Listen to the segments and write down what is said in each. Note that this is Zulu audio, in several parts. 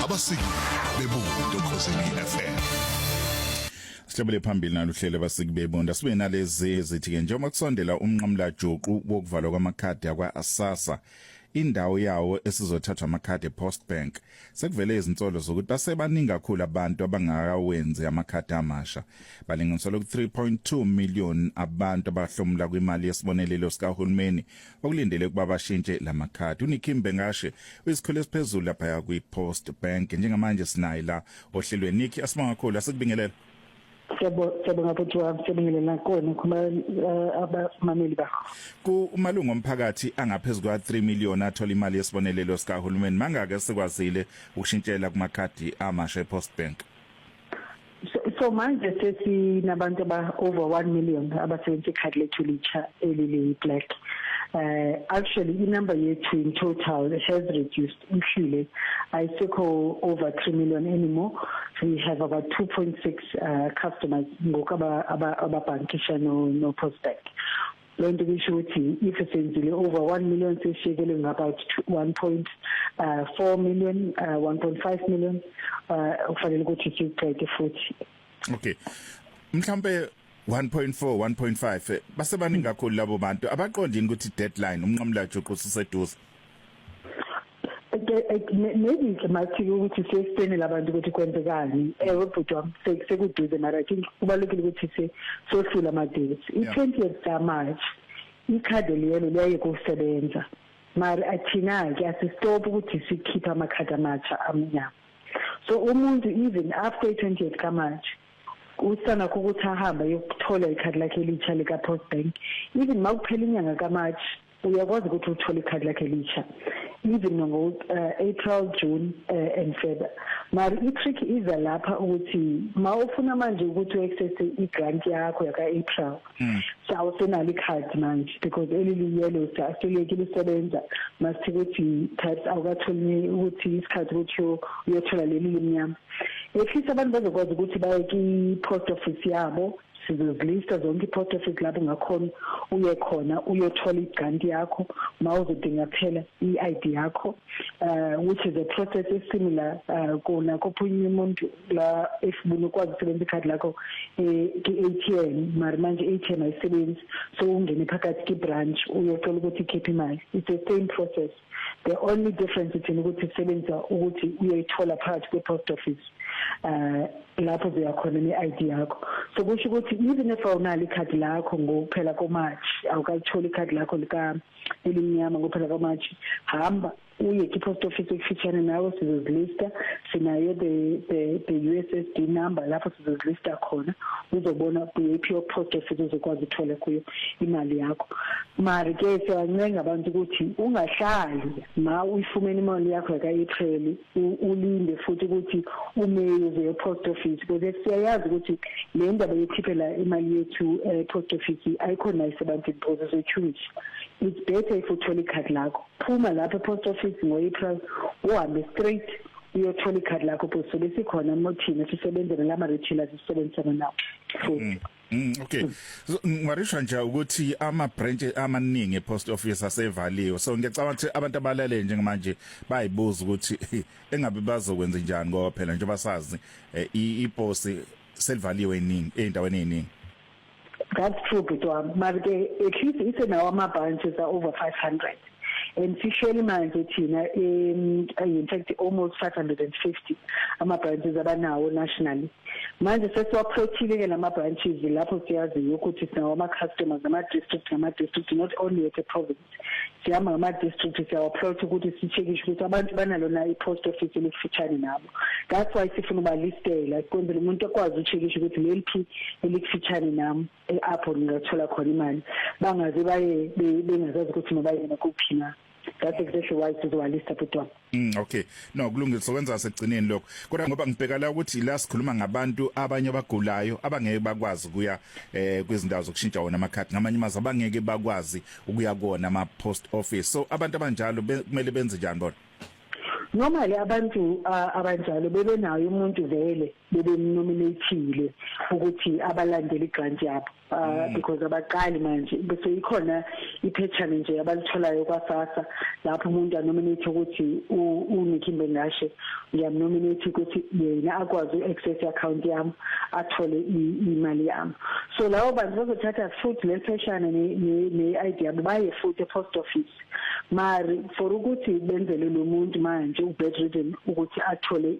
abasiki bebuntu Khosi FM. Sihlabele phambili naluhlelo abasiki bebonda sibe nalezi ezithi ke njengoba kusondela umnqamla juqu wokuvalwa kwamakhadi akwa Asasa indawo yawo esizothathwa amakhadi ePost Bank sekuvele izinsolo zokuthi basebaningi kakhulu abantu abangakawenzi amakhadi amasha balinganiselwa ku 3.2 million abantu abahlomula kwimali yesibonelelo sikahulumeni okulindele ukuba bashintshe lamakhadi. uNikimbe ngashe uyisikhole esiphezulu lapha kwiPost Bank njengamanje sinayi la ohlelweni. Niki asibonga kakhulu asikubingelela. Siyabonga futhi siyabingelela kona khona abamameli bakho. Kumalungu omphakathi angaphezulu kwa 3 million athola imali yesibonelelo sikahulumeni mangake sikwazile ukushintshela kumakhadi amasha ePost Bank. So manje sesinabantu over 1 million abasebenzisa ikhadi lethu litsha elili black. Actually the number yethu in total has reduced ihlile ayisekho over 3 million anymore. We have about 2.6 customers ngokaba ababhankisha no Post Bank. Lento kusho ukuthi if senzile over 1 million seshekele about 1.4 million 1.5 million ufanele ukuthi siqede futhi. Okay. Mhlambe 1.4 1.5 basebaningi kakhulu labo bantu abaqondini ukuthi deadline umnqamla juqu siseduze. Maybe mathi ukuthi siyexplain labantu ukuthi kwenzekani ebhuti wami sekuduze mara I think kubalulekile ukuthi sohlula ama-days. I-20th ka-March ikhadi lelo liyaye kusebenza mara athina-ke asistop ukuthi sikhiphe amakhadi amatsha amnyama. So umuntu even after i-20th ka-March usana ukuthi ahamba yokuthola ikhadi lakhe elitsha lika-Post Bank even mawuphela inyanga ka-March uyakwazi ukuthi uthole ikhadi lakhe elitsha even ngo April, June and February. Mara i-trick iza lapha ukuthi mawufuna manje ukuthi u-access i-grant yakho yaka-April sawusenalo ikhadi manje because elili yellow asilekile isebenza masithi ukuthi types awukatholi ukuthi isikhathi ukuthi uyothola leli limnyama. At least abantu bazokwazi ukuthi baye ki-post office yabo sizozilista zonke i-post office lapho ngakhona uye khona uyothola igrant yakho mawuzodinga kuphela i-ID yakho which is a process similar kona kophunya umuntu la efuna ukwazi ukusebenzisa ikhadi lakho ki-ATM mara manje i-ATM ayisebenzi so ungene phakathi ki-branch uyocela ukuthi ikhiphe imali. It's the same process. The only difference between ukuthi isebenza ukuthi uyayithola phakathi kwe-post office lapho uyakhona ne-ID yakho. So kusho ukuthi even if awunalo ikhadi lakho ngokuphela koMarch awukayithola ikhadi lakho lika elimnyama ngokuphela koMarch hamba uye ki-post office ekufitshane nawe sizozilista sinayo the USSD number lapho sizozilista khona uzobona kuyiphi post office uzokwazi ukuthola kuyo imali yakho. Mara ke siyawancenga abantu ukuthi ungahlali ma uyifumene imali yakho ka-April ulinde futhi ukuthi uMay uze post office because siyayazi ukuthi le ndaba yokukhiphela imali yethu post office ayikho nice abantu because so it's better if uthola ikhadi lakho phuma lapha post office ngo-April uhambe straight uyothola ikhadi lakho because besikhona mothina sisebenzele lama retailers sisebenzisana nawo futhi. Okay. So ngarisha nje ukuthi ama branch amaningi epost office asevaliwe. So ngiyacabanga ukuthi abantu abalale njengamanje bayibuza ukuthi engabe bazokwenza njani ngoba phela nje basazi ipost selivaliwe eningi endaweni eziningi. That's true, but at least it's now our branches are over 500. And officially manje thina in fact almost 550 ama branches abanawo nationally. Manje sesiwaprothile ke lama branches lapho siyazi ukuthi sinawo ama customers ama district not only at the province. Siyama ama district siyawaproth ukuthi sichekishe ukuthi abantu banalo na i-post office elikufitshane nabo. That's why sifuna ubalistela kwenzela umuntu akwazi ukuchekisha ukuthi leliphi elikufitshane nami apho ngingathola khona imali. Bangaze baye bengazazi ukuthi nobayena kuphina. That's exactly why sizowalista betwa. Okay. No kulungile sokwenza sekugcineni lokho. Kodwa ngoba ngibheka la ukuthi la sikhuluma ngabantu abanye abagulayo abangeke bakwazi ukuya kwizindawo zokushintsha wona amakhadi ngamanye maze abangeke bakwazi ukuya kona ama post office. So abantu abanjalo kumele benze njani bona? normally abantu abanjalo bebenayo umuntu vele bebemnominateile ukuthi abalandele igrant yabo because abaqali manje bese ikhona iphethana nje abalitholayo kwaSASSA lapho umuntu anominate ukuthi uNikki Mbengashe ngiyamnominate ukuthi yena akwazi uaccess account yami athole imali yami. So lawo bantu bazothatha futhi lepheshana ne-ID yabo baye futhi e-post office mari for ukuthi benzele lo muntu manje u-bedridden ukuthi athole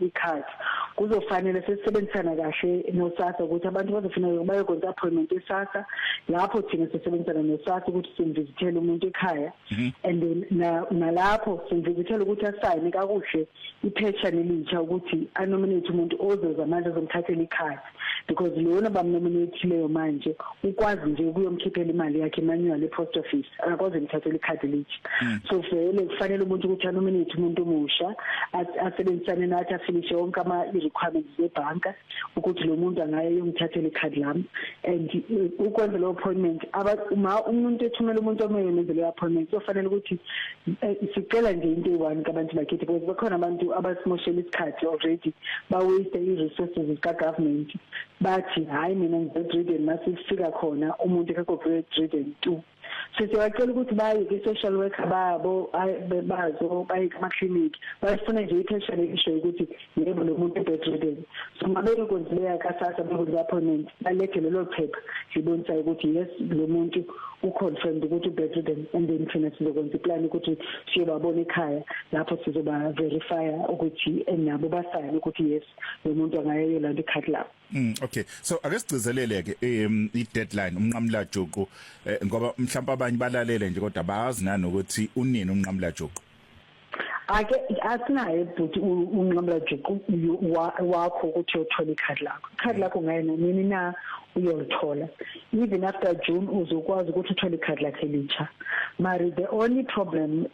i-card kuzofanele sesebenzisana kahle noSASSA ukuthi abantu bazofuna bayokwenza appointment eSASSA lapho thina sisebenzisana noSASSA ukuthi simvisithele umuntu ekhaya and then nalapho simvisithele ukuthi asayine kakuhle ipheshana elitsha ukuthi anominate umuntu ozoza manje azomthathela ikhadi because lona bamnominate leyo manje ukwazi nje ukuyomkhiphela imali yakhe manual e-post office akwazi umthathela ikhadi elitsha. So vele kufanele umuntu ukuthi anominate umuntu omusha asebenzisane nathi afinishe wonke ama-requirements zebhanka ukuthi lo muntu angaye yomthathela ikhadi lami and ukwenza lo appointment uma umuntu ethumela umuntu omeyenzele le appointment kufanele ukuthi sicela nje into eyi-1 kabantu bakithi because bakhona abantu abasimoshela isikhathi already bawaste i-resources zika-government bathi hayi mina ngi-bedridden masifika khona umuntu ekako-bedridden too. So siyacela ukuthi baye ke-social worker babo bazo baye kuma-clinic bayifuna nje ipheshana elishoyo ukuthi yebo lo muntu bedridden. So mabeke kwenzileya kaSASSA bekwenza appointment balethe lelo phepha libonisayo ukuthi yes lo muntu uconfirmed ukuthi bedridden and then thina sizokwenza iplan ukuthi siyobabona ekhaya lapho sizoba verifya ukuthi nabo basayine ukuthi yes lo muntu angayelanda ikhadi labo. Okay, so ake sigcizelele-ke i-deadline uMnqamla Juqu ngoba mhlawumbe abanye balalele nje kodwa bayazi nanokuthi unini uMnqamla Juqu. Ake asinaye but uNqamla Juqu wakho ukuthi uyothola ikhadi lakho. Ikhadi lakho ngayena nini na uyolithola. Even after June uzokwazi ukuthi uthole ikhadi lakhe elitsha. Mari the only problem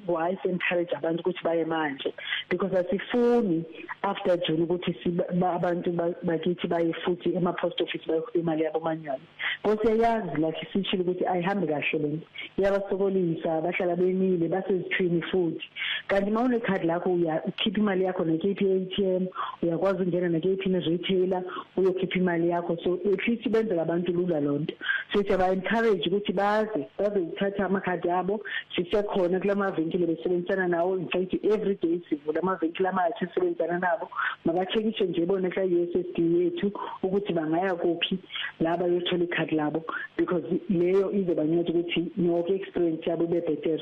why encourage abantu ukuthi baye manje because asifuni after June ukuthi abantu bakithi baye futhi ema-post office bayokhupha imali yabo manually. Because yazi like sishilo ukuthi ayihambi kahle lento. Iyabasokolisa bahlala benile basezithwini futhi. Kanti uma unekhadi lakho uyakhipha imali yakho nekephi ATM uyakwazi ungena nekephi ne-retailer uyokhipha imali yakho so at least benzela abantu lula lonto. So siyaba-encourage ukuthi bazothatha amakhadi abo sisekhona kula mavenkile besebenzisana nawo in fact every day sivula amavenkile amatsha esebenzisana nabo mabachekishe nje bona ka-USSD yethu ukuthi bangaya kuphi la bayothola ikhadi labo because leyo izobanceda ukuthi yonke experience yabo ibe-better.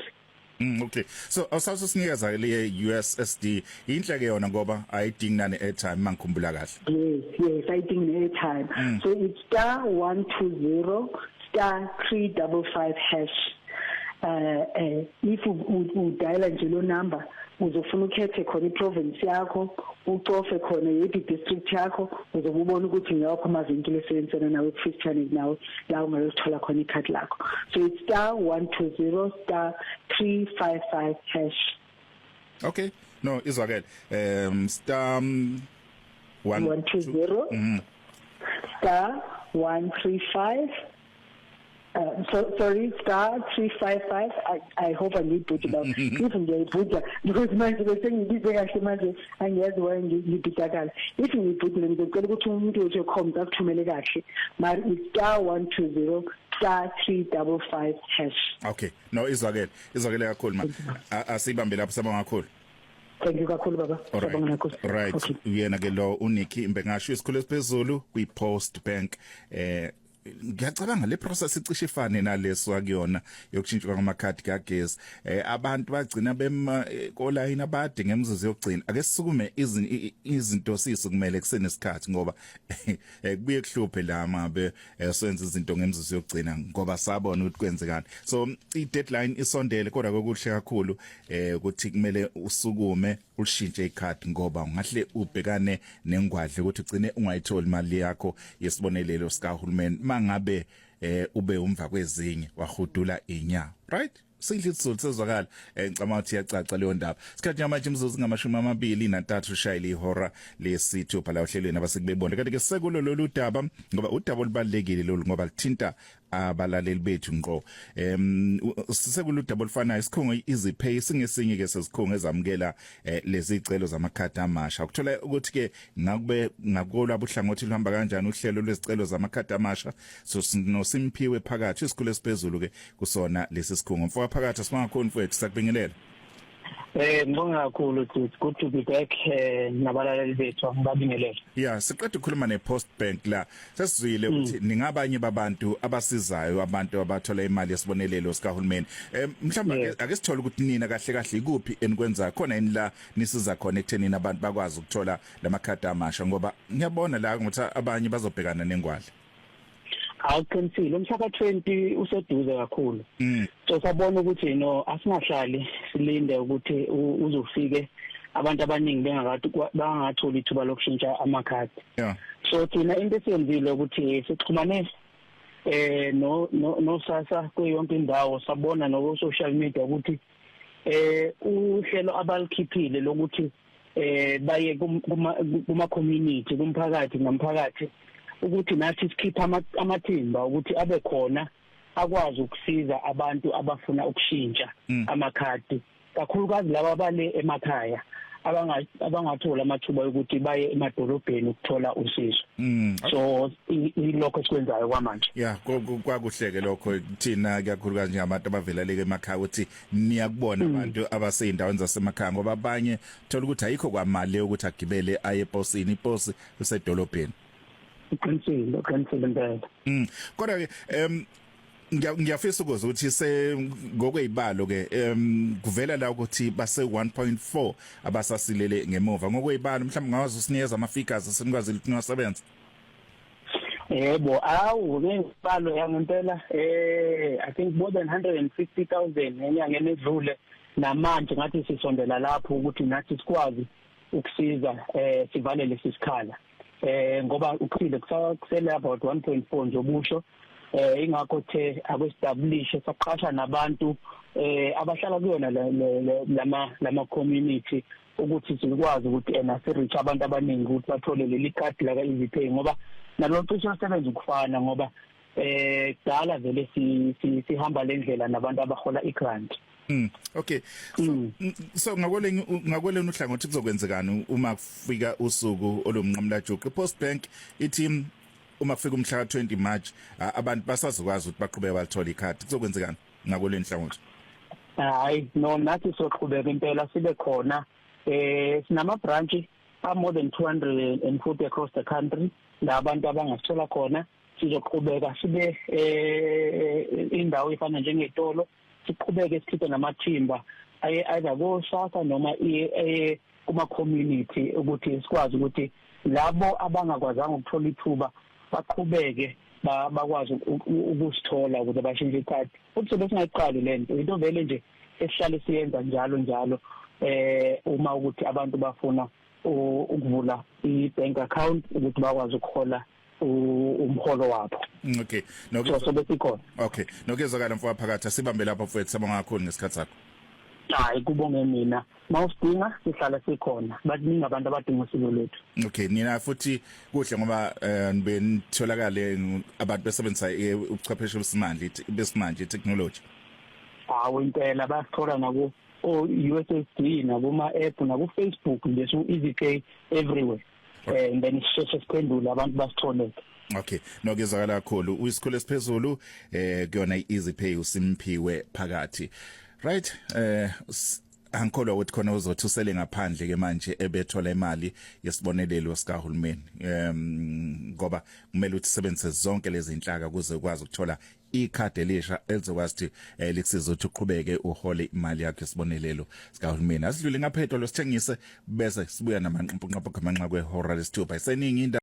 Okay, so awusasinikeza le USSD inhle ke yona ngoba ayidingi nane airtime mangikhumbula kahle. Yes ayidingi ne airtime. So it's *120 *355 hash. If you dial nje lo number uzofuna ukhethe khona iprovince yakho ucofe khona yiphi district yakho uzobona ukuthi ngiyapha amavinkile esebenzisana nawe kufitshane nawe la ungayothola khona ikhadi lakho. So it's *120 *355 hash. Okay, no izwakele *120 *135 sorry, *355. I hope I need to put it up. Even they put that because manje besengibize kahle manje angiyazi why ngibidakala. If ngiput le ngicela ukuthi umuntu othi ukhomba akuthumele kahle. Mari it's *120 *355 hash. Okay, no izwakele kakhulu ma. Asibambe lapho sabanga kakhulu. Thank you kakhulu baba. Sabanga kakhulu. Right. Okay. Uyena ke lo uNikki Mbengashe isikhulu esiphezulu kwi-Post Bank ngiyacabanga le process icishe ifane naleso akuyona yokushintshwa kwamakhadi kagesi abantu bagcina kolayini abade ngemzuzu yokugcina ake sisukume izinto sisukumele kusenesikhathi ngoba kubuye kuhluphe la mabe senze izinto ngemzuzu yokugcina ngoba sabona ukuthi kwenzekani. So I deadline isondele kodwa kokuhle kakhulu ukuthi kumele usukume ulishintshe ikhadi ngoba ungahle ubhekane nengwadle ukuthi ugcine ungayitholi imali yakho yesibonelelo sikahulumeni mangabe ube umva kwezinye wahudula inya. Right? Sidle isizulu sezwakala ngicama ukuthi yacaca leyo ndaba. Isikhathi manje imzuzu ngama-23 ushayile ihora lesithu phala ohlelweni abasikubebona kanti ke sekulo lolu daba ngoba udaba olubalekile lolu ngoba lithinta abalaleli bethu ngqo sisekulu double fana isikhungo EasyPay singesinye ke sesikhungo ezamukela lezi icelo zamakhadi amasha ukuthola ukuthi ke ngakolwa buhlangothi luhamba kanjani uhlelo lwezicelo zamakhadi amasha so noSimphiwe phakathi isikhulu esiphezulu ke kusona lesi sikhungo mfowethu phakathi singakhona mfowethu sakubingelela ngibonga kakhulu it's good to be back nabalaleli bethu ngibabingelela. Yeah, siqeda ukukhuluma nePost Bank la. Sesizwile ukuthi ningabanye babantu abasizayo abantu abathola imali yesibonelelo sikahulumeni. Mhlawumbe ake sithole ukuthi nina kahle kahle ikuphi enikwenza khona yini la nisiza khona ekuthenini abantu bakwazi ukuthola lamakhadi amasha ngoba ngiyabona la ukuthi abanye bazobhekana nengwala. Awuqinisile umhlaka 20 useduze kakhulu. So sabona ukuthi asingahlali silinde ukuthi uzofike abantu abaningi bangatholi ithuba lokushintsha amakhadi. Yeah. So thina into esiyenzile ukuthi sixhumane no SASSA kuyonke indawo sabona no social media ukuthi uhlelo abalikhiphile lokuthi baye kuma community kumphakathi nomphakathi ukuthi nathi sikhipha amathimba ukuthi abe khona akwazi ukusiza abantu abafuna ukushintsha amakhadi kakhulukazi laba abale emakhaya abangathola amathuba ukuthi baye emadolobheni ukuthola usizo. So ilokho sikwenzayo kwamanje. Yeah, kwakuhleke lokho thina kakhulukazi njengabantu abavelaleke emakhaya ukuthi niyakubona abantu abaseyindaweni zasemakhaya ngoba abanye thola ukuthi ayikho kwamali ukuthi agibele aye eposini iposi usedolobheni. Uqinisile impela. Kodwa ke ngiyafisa ukuthi ngokwezibalo ke kuvela la ukuthi base 1.4 abasasilele ngemuva ngokwezibalo mhlawumbe ngawazi usinikeza ama figures esenikwazi ukuthi niwasebenza. Yebo ngezibalo yangempela I think more than 150,000 enyangeni edlule namanje ngathi sisondela lapho ukuthi nathi sikwazi ukusiza sivale lesi sikhala. Ngoba ukhile kusele about 1.4 nje obusho ingakho the akwestablish saqasha nabantu abahlala kuyona lama community ukuthi sikwazi ukuthi sireach abantu abaningi ukuthi bathole leli card la EasyPay ngoba nalonto isebenza ukufana ngoba dala vele sihamba lendlela nabantu abahola igrant. Okay. So ngakweleni uhlangothi kuzokwenzekani uma kufika usuku olomnqamla juqu Post Bank ithi uma kufika umhla ka20 March abantu basazokwazi ukuthi baqhubeke balithola ikhadi kuzokwenzekani ngakweleni hlangothi? Hayi no nathi soqhubeka impela sibe khona sinama branch more than 240 across the country la abantu abangasithola khona sizoqhubeka sibe indawo efana njengetolo siqhubeke sikhiphe namathimba either ko SASSA noma kuma community ukuthi sikwazi ukuthi labo abangakwazanga ukuthola ithuba baqhubeke bakwazi ukusithola ukuze bashintshe ikhadi futhi sobe singayiqali lento into vele nje esihlale siyenza njalo uma ukuthi abantu bafuna ukuvula i-bank account ukuthi bakwazi ukhola umholo wabo. Okay. So besikhona. Okay. Nokezakala mfowethu phakathi sibambe lapha mfowethu sabonga kakhulu ngesikhathi sakho. Hayi kubonge mina. Mawusidinga sihlala sikhona. Baningi abantu abadinga usizo lethu. Okay, nina futhi kuhle ngoba benitholakale abantu besebenzisa ubuchwepheshe besimanje technology. Hawo impela basithola naku USSD nakuma app naku Facebook nje EasyPay everywhere. And then sisheshe siphendula abantu basitholeke. Okay, nokezakala kakhulu uyisikhole esiphezulu kuyona iEasyPay uSimphiwe phakathi. Right, angikholwa ukuthi khona uzothi usele ngaphandle ke manje ebethola imali yesibonelelo sikahulumeni ngoba kumele ukuthi sebenzise zonke lezi inhlaka kuze ukwazi ukuthola ikhadi elisha elizokwazi ukuthi likusiza ukuthi uqhubeke uhole imali yakho yesibonelelo sikahulumeni. Asidlule ngaphetho lo sithengise bese sibuya namanqampunqampu kamanqa kwehora lesithupha iseningi